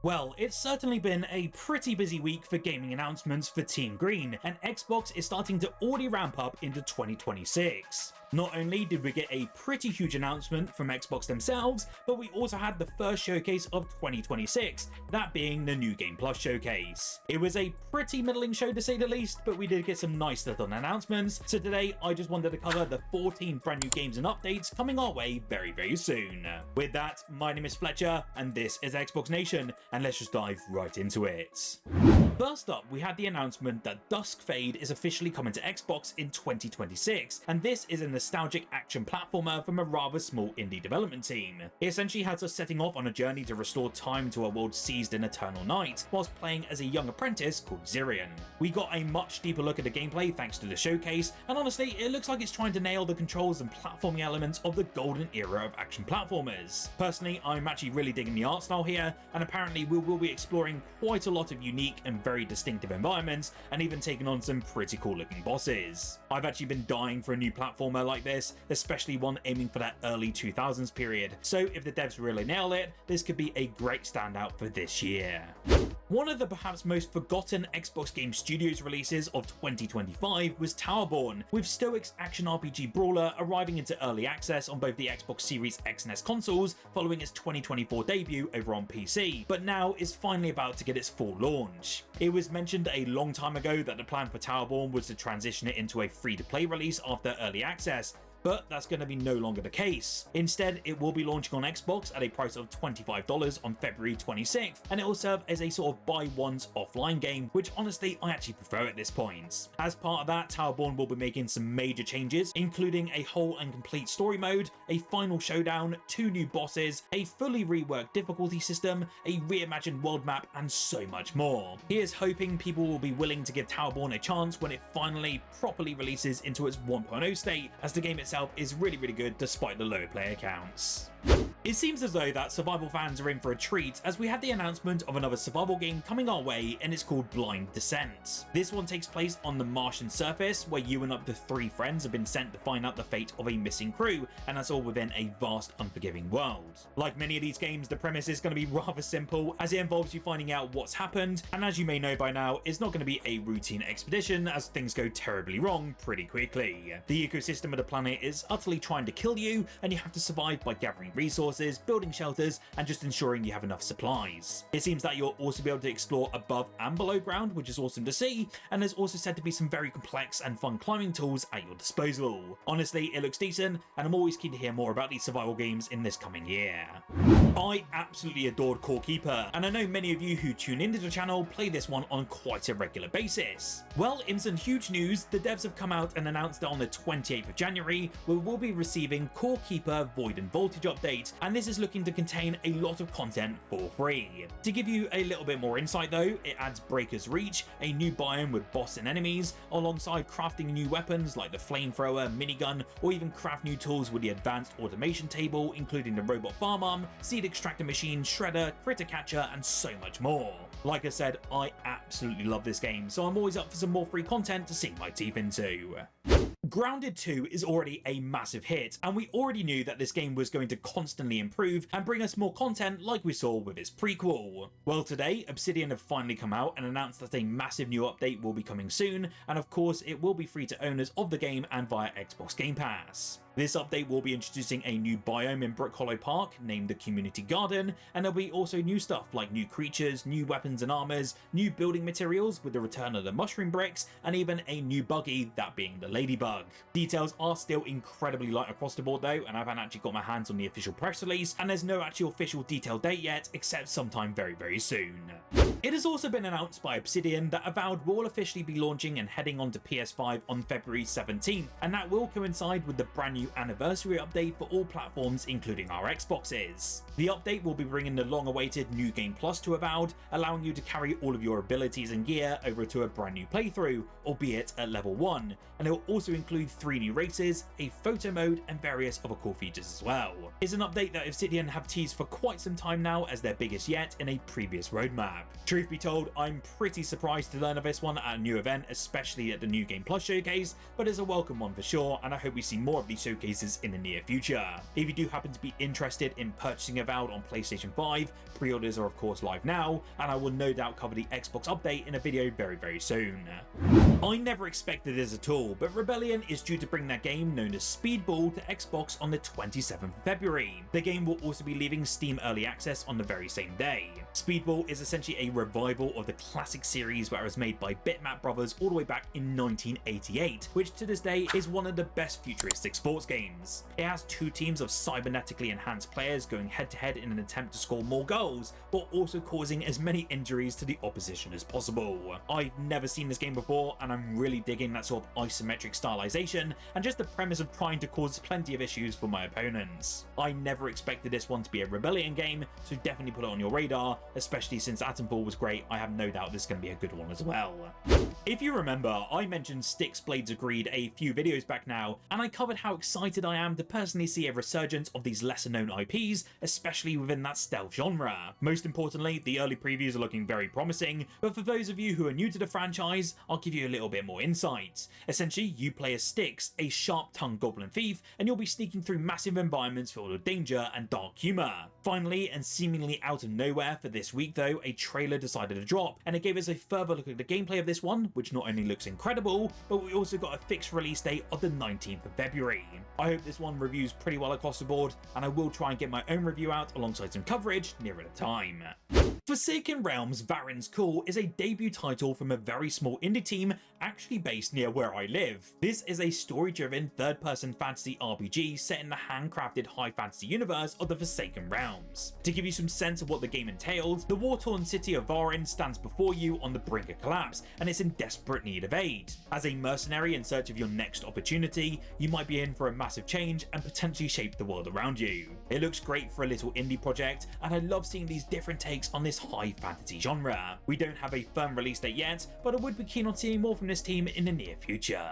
Well, it's certainly been a pretty busy week for gaming announcements for Team Green, and Xbox is starting to already ramp up into 2026. Not only did we get a pretty huge announcement from Xbox themselves, but we also had the first showcase of 2026, that being the New Game Plus showcase. It was a pretty middling show to say the least, but we did get some nice little announcements, so today I just wanted to cover the 14 brand new games and updates coming our way very soon. With that, my name is Fletcher, and this is Xbox Nation, and let's just dive right into it. First up, we had the announcement that Duskfade is officially coming to Xbox in 2026, and this is a nostalgic action platformer from a rather small indie development team. It essentially has us setting off on a journey to restore time to a world seized in eternal night, whilst playing as a young apprentice called Zirian. We got a much deeper look at the gameplay thanks to the showcase, and honestly, it looks like it's trying to nail the controls and platforming elements of the golden era of action platformers. Personally, I'm actually really digging the art style here, and apparently we will be exploring quite a lot of unique and very distinctive environments, and even taking on some pretty cool looking bosses. I've actually been dying for a new platformer like this, especially one aiming for that early 2000s period, so if the devs really nail it, this could be a great standout for this year. One of the perhaps most forgotten Xbox Game Studios releases of 2025 was Towerborne, with Stoic's action RPG brawler arriving into early access on both the Xbox Series X and S consoles following its 2024 debut over on PC, but now is finally about to get its full launch. It was mentioned a long time ago that the plan for Towerborne was to transition it into a free-to-play release after early access, but that's going to be no longer the case. Instead, it will be launching on Xbox at a price of $25 on February 26th, and it will serve as a sort of buy once offline game, which honestly I actually prefer at this point. As part of that, Towerborne will be making some major changes, including a whole and complete story mode, a final showdown, 2 new bosses, a fully reworked difficulty system, a reimagined world map, and so much more. He is hoping people will be willing to give Towerborne a chance when it finally properly releases into its 1.0 state, as the game itself is really good despite the low player counts. It seems as though that survival fans are in for a treat, as we had the announcement of another survival game coming our way, and it's called Blind Descent. This one takes place on the Martian surface, where you and up to 3 friends have been sent to find out the fate of a missing crew, and that's all within a vast, unforgiving world. Like many of these games, the premise is going to be rather simple, as it involves you finding out what's happened, and as you may know by now, it's not going to be a routine expedition, as things go terribly wrong pretty quickly. The ecosystem of the planet is utterly trying to kill you, and you have to survive by gathering resources, building shelters, and just ensuring you have enough supplies. It seems that you'll also be able to explore above and below ground, which is awesome to see, and there's also said to be some very complex and fun climbing tools at your disposal. Honestly, it looks decent, and I'm always keen to hear more about these survival games in this coming year. I absolutely adored Core Keeper, and I know many of you who tune into the channel play this one on quite a regular basis. Well, in some huge news, the devs have come out and announced that on the 28th of January, we will be receiving Core Keeper Void and Voltage update, and this is looking to contain a lot of content for free. To give you a little bit more insight though, it adds Breaker's Reach, a new biome with boss and enemies, alongside crafting new weapons like the flamethrower, minigun, or even craft new tools with the advanced automation table, including the robot farm arm, seed extractor machine, shredder, critter catcher, and so much more. Like I said, I absolutely love this game, so I'm always up for some more free content to sink my teeth into. Grounded 2 is already a massive hit, and we already knew that this game was going to constantly improve and bring us more content like we saw with its prequel. Well, today, Obsidian have finally come out and announced that a massive new update will be coming soon, and of course it will be free to owners of the game and via Xbox Game Pass. This update will be introducing a new biome in Brook Hollow Park named the Community Garden, and there'll be also new stuff like new creatures, new weapons and armors, new building materials with the return of the mushroom bricks, and even a new buggy, that being the Ladybug. Details are still incredibly light across the board though, and I haven't actually got my hands on the official press release, and there's no actual official detailed date yet, except sometime very soon. It has also been announced by Obsidian that Avowed will officially be launching and heading onto PS5 on February 17th, and that will coincide with the brand new anniversary update for all platforms, including our Xboxes. The update will be bringing the long-awaited New Game Plus to Avowed, allowing you to carry all of your abilities and gear over to a brand new playthrough, albeit at level 1, and it will also include 3 new races, a photo mode, and various other cool features as well. It's an update that Obsidian have teased for quite some time now as their biggest yet in a previous roadmap. Truth be told, I'm pretty surprised to learn of this one at a new event, especially at the New Game Plus showcase, but it's a welcome one for sure, and I hope we see more of these showcases showcases in the near future. If you do happen to be interested in purchasing Avowed on PlayStation 5, pre-orders are of course live now, and I will no doubt cover the Xbox update in a video very soon. I never expected this at all, but Rebellion is due to bring their game known as Speedball to Xbox on the 27th of February. The game will also be leaving Steam Early Access on the very same day. Speedball is essentially a revival of the classic series where it was made by Bitmap Brothers all the way back in 1988, which to this day is one of the best futuristic sports games. It has two teams of cybernetically enhanced players going head to head in an attempt to score more goals, but also causing as many injuries to the opposition as possible. I've never seen this game before, and I'm really digging that sort of isometric stylization and just the premise of trying to cause plenty of issues for my opponents. I never expected this one to be a Rebellion game, so definitely put it on your radar, especially since Atomfall was great. I have no doubt this is going to be a good one as well. If you remember, I mentioned Styx Blades Agreed a few videos back now, and I covered how excited I am to personally see a resurgence of these lesser known IPs, especially within that stealth genre. Most importantly, the early previews are looking very promising, but for those of you who are new to the franchise, I'll give you a little bit more insight. Essentially, you play as Styx, a sharp-tongued goblin thief, and you'll be sneaking through massive environments filled with danger and dark humour. Finally, and seemingly out of nowhere for this week though, a trailer decided to drop, and it gave us a further look at the gameplay of this one, which not only looks incredible, but we also got a fixed release date of the 19th of February. I hope this one reviews pretty well across the board, and I will try and get my own review out alongside some coverage nearer the time. Forsaken Realms Vahrin's Call is a debut title from a very small indie team actually based near where I live. This is a story-driven third-person fantasy RPG set in the handcrafted high fantasy universe of the Forsaken Realms. To give you some sense of what the game entails, the war-torn city of Vahrin stands before you on the brink of collapse, and it's in desperate need of aid. As a mercenary in search of your next opportunity, you might be in for a massive change and potentially shape the world around you. It looks great for a little indie project, and I love seeing these different takes on this high fantasy genre. We don't have a firm release date yet, but I would be keen on seeing more from this team in the near future.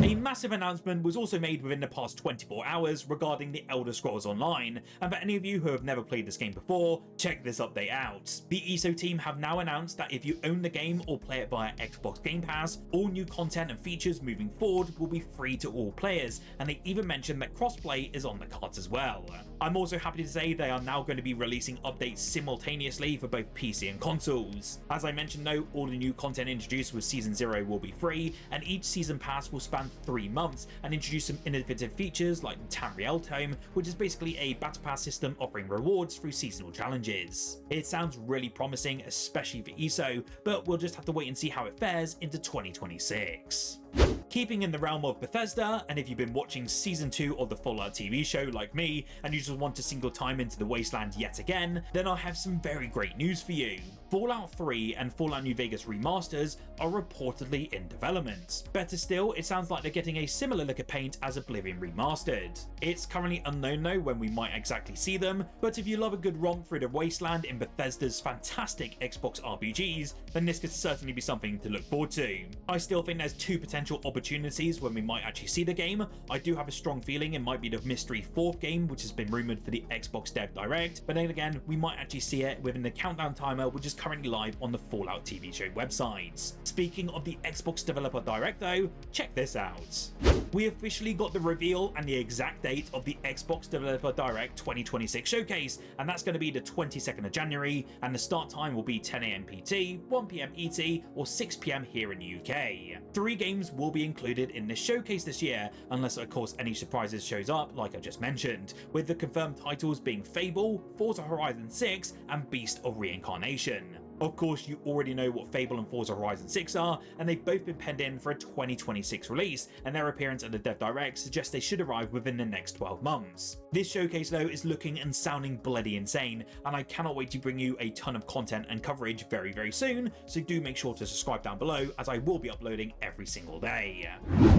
A massive announcement was also made within the past 24 hours regarding the Elder Scrolls Online, and for any of you who have never played this game before, check this update out. The ESO team have now announced that if you own the game or play it via Xbox Game Pass, all new content and features moving forward will be free to all players, and they even mentioned that crossplay is on the cards as well. I'm also happy to say they are now going to be releasing updates simultaneously for both PC and consoles. As I mentioned though, all the new content introduced with Season 0 will be free, and each Season Pass will span 3 months and introduce some innovative features like the Tamriel Tome, which is basically a battle pass system offering rewards through seasonal challenges. It sounds really promising, especially for ESO, but we'll just have to wait and see how it fares into 2026. Keeping in the realm of Bethesda, and if you've been watching Season 2 of the Fallout TV show like me, and you just want to single time into the wasteland yet again, then I have some very great news for you. Fallout 3 and Fallout New Vegas remasters are reportedly in development. Better still, it sounds like they're getting a similar look of paint as Oblivion Remastered. It's currently unknown though when we might exactly see them, but if you love a good romp through the wasteland in Bethesda's fantastic Xbox RPGs, then this could certainly be something to look forward to. I still think there's two potential opportunities when we might actually see the game. I do have a strong feeling it might be the mystery 4th game, which has been rumoured for the Xbox Dev Direct, but then again, we might actually see it within the countdown timer, which is currently live on the Fallout TV show websites. Speaking of the Xbox Developer Direct though, check this out. We officially got the reveal and the exact date of the Xbox Developer Direct 2026 showcase, and that's going to be the 22nd of January, and the start time will be 10 AM PT, 1 PM ET, or 6 PM here in the UK. 3 games will be included in this showcase this year, unless of course any surprises shows up like I just mentioned, with the confirmed titles being Fable, Forza Horizon 6, and Beast of Reincarnation. Of course, you already know what Fable and Forza Horizon 6 are, and they've both been penned in for a 2026 release, and their appearance at the Dev Direct suggests they should arrive within the next 12 months. This showcase though is looking and sounding bloody insane, and I cannot wait to bring you a ton of content and coverage very soon, so do make sure to subscribe down below as I will be uploading every single day.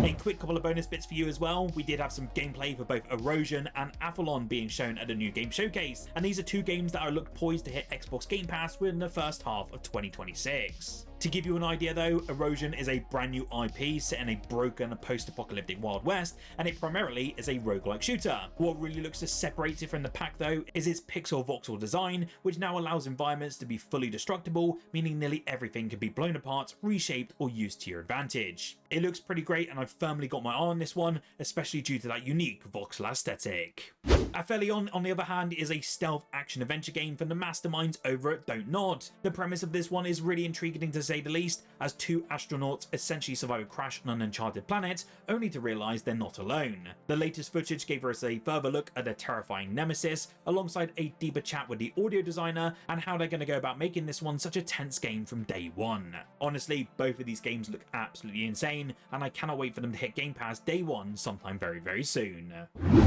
A quick couple of bonus bits for you as well. We did have some gameplay for both Erosion and Avalon being shown at the new game showcase, and these are 2 games that are looked poised to hit Xbox Game Pass within the first half of 2026. To give you an idea though, Erosion is a brand new IP set in a broken post-apocalyptic Wild West, and it primarily is a roguelike shooter. What really looks to separate it from the pack though is its pixel voxel design, which now allows environments to be fully destructible, meaning nearly everything can be blown apart, reshaped or used to your advantage. It looks pretty great and I've firmly got my eye on this one, especially due to that unique voxel aesthetic. Aphelion, on the other hand, is a stealth action-adventure game from the masterminds over at Don't Nod. The premise of this one is really intriguing to say the least, as two astronauts essentially survive a crash on an uncharted planet, only to realise they're not alone. The latest footage gave us a further look at their terrifying nemesis, alongside a deeper chat with the audio designer and how they're going to go about making this one such a tense game from day one. Honestly, both of these games look absolutely insane, and I cannot wait for them to hit Game Pass day one sometime very soon.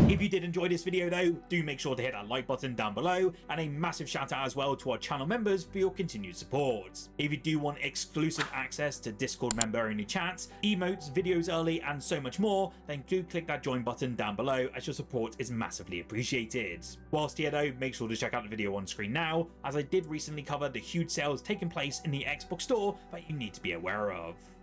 If you did enjoy this video though, do make sure to hit that like button down below, and a massive shout out as well to our channel members for your continued support. If you do want exclusive access to Discord member only chats, emotes, videos early and so much more, then do click that join button down below, as your support is massively appreciated. Whilst here though, make sure to check out the video on screen now, as I did recently cover the huge sales taking place in the Xbox store that you need to be aware of.